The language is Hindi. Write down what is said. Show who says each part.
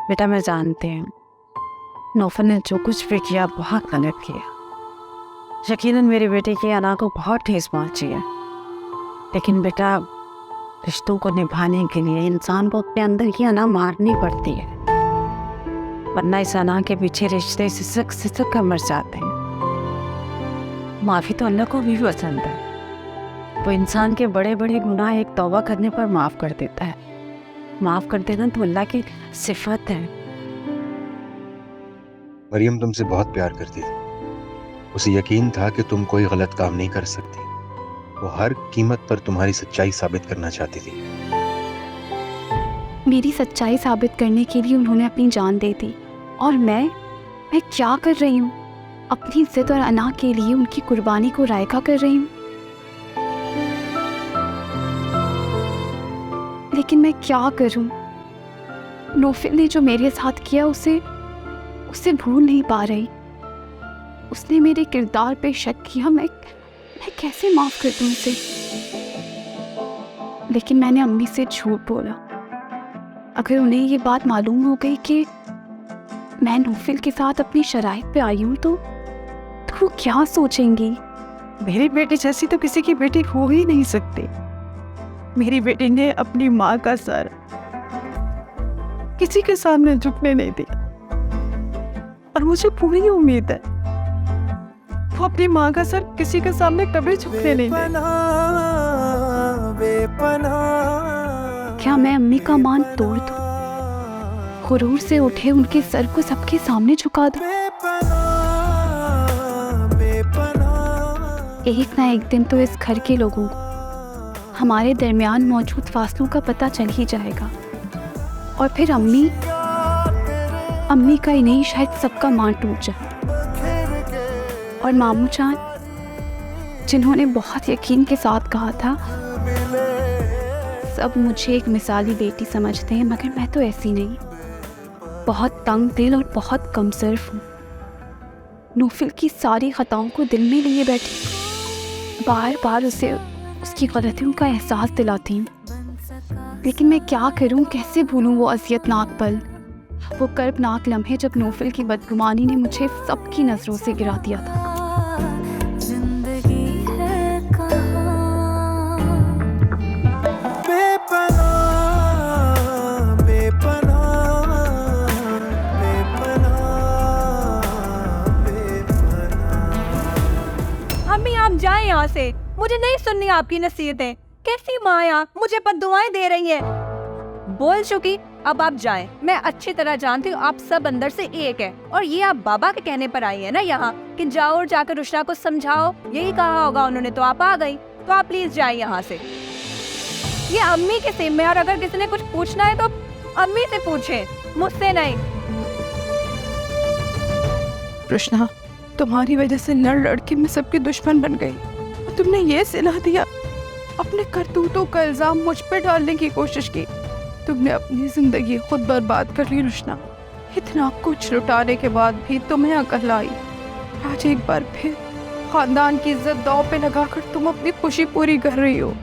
Speaker 1: बेटा मैं जानती हूँ नौफल ने जो कुछ भी किया बहुत गलत किया। यकीनन मेरी बेटी की अना को बहुत ठेस पहुंची है, लेकिन बेटा रिश्तों को निभाने के लिए इंसान को अपने अंदर की अना मारनी पड़ती है, वरना इस अना के पीछे रिश्ते सिसक सिसक कर मर जाते हैं। माफ़ी तो अल्लाह को भी पसंद है। वो इंसान के बड़े बड़े गुनाह एक तौबा करने पर माफ़ कर देता है। माफ़ कर देना तो अल्लाह की सिफत है।
Speaker 2: मरियम तुमसे बहुत प्यार करती थी। उसे यकीन था कि तुम कोई गलत काम नहीं कर सकती। वो हर कीमत पर तुम्हारी सच्चाई साबित करना चाहती थी।
Speaker 3: मेरी सच्चाई साबित करने के लिए उन्होंने अपनी जान दे दी, और मैं क्या कर रही हूँ? अपनी इज्जत और अना के लिए उनकी कुर्बानी को रायगा कर रही हूँ। लेकिन मैं क्या करूँ? नौफिल ने जो मेरे साथ किया उसे भूल नहीं पा रही। उसने मेरे किरदार पे शक किया। मैं कैसे माफ कर दूं उसे? लेकिन मैंने अम्मी से झूठ बोला। अगर उन्हें ये बात मालूम हो गई कि मैं नौफिल के साथ अपनी शराइत पे आई हूँ तो वो क्या सोचेंगी?
Speaker 1: मेरी बेटी जैसी तो किसी की बेटी हो ही नहीं सकती। मेरी बेटी ने अपनी माँ का सर किसी के सामने झुकने नहीं दिया, और मुझे पूरी उम्मीद है वो अपनी माँ का सर किसी के सामने कभी झुकने नहीं देगी।
Speaker 3: क्या मैं अम्मी का मान तोड़ दूं? गुरूर से उठे उनके सर को सबके सामने झुका दूं? एक ना एक दिन तो इस घर के लोगों को हमारे दरमियान मौजूद फासलों का पता चल ही जाएगा, और फिर अम्मी का ही नहीं शायद सबका मान टूट जाए। और मामू जान जिन्होंने बहुत यकीन के साथ कहा था सब मुझे एक मिसाली बेटी समझते हैं, मगर मैं तो ऐसी नहीं। बहुत तंग दिल और बहुत कमज़र्फ हूँ। नौफिल की सारी खताओं को दिल में लिए बैठी, बार बार उसे उसकी गलतियों का एहसास दिलाती हूँ। लेकिन मैं क्या करूँ? कैसे भूलूँ वो अज़ियतनाक पल, वो कर्बनाक लम्हे जब नौफिल की बदगुमानी ने मुझे सबकी नज़रों से गिरा दिया था।
Speaker 4: अम्मी आप जाएं यहाँ से, मुझे नहीं सुननी आपकी नसीहतें। कैसी माँ आप मुझे बद्दुआएं दे रही हैं। बोल चुकी, अब आप जाएं। मैं अच्छी तरह जानती हूँ आप सब अंदर से एक है, और ये आप बाबा के कहने पर आई है ना यहाँ कि जाओ और जाकर रुशना को समझाओ। यही कहा होगा उन्होंने तो आप आ गई। तो आप प्लीज जाए यहाँ से। ये अम्मी के सिम में, और अगर किसी ने कुछ पूछना है तो अम्मी से पूछे, मुझसे नहीं।
Speaker 1: रुशना, तुम्हारी वजह से लड़ लड़ के मैं सबकी दुश्मन बन गई, और तुमने ये सिला दिया, अपने करतूतों का इल्जाम मुझ पे डालने की कोशिश की। तुमने अपनी जिंदगी खुद बर्बाद कर ली रुशना। इतना कुछ लुटाने के बाद भी तुम्हें अकल आई। आज एक बार फिर खानदान की इज्जत दांव पे लगाकर तुम अपनी खुशी पूरी कर रही हो।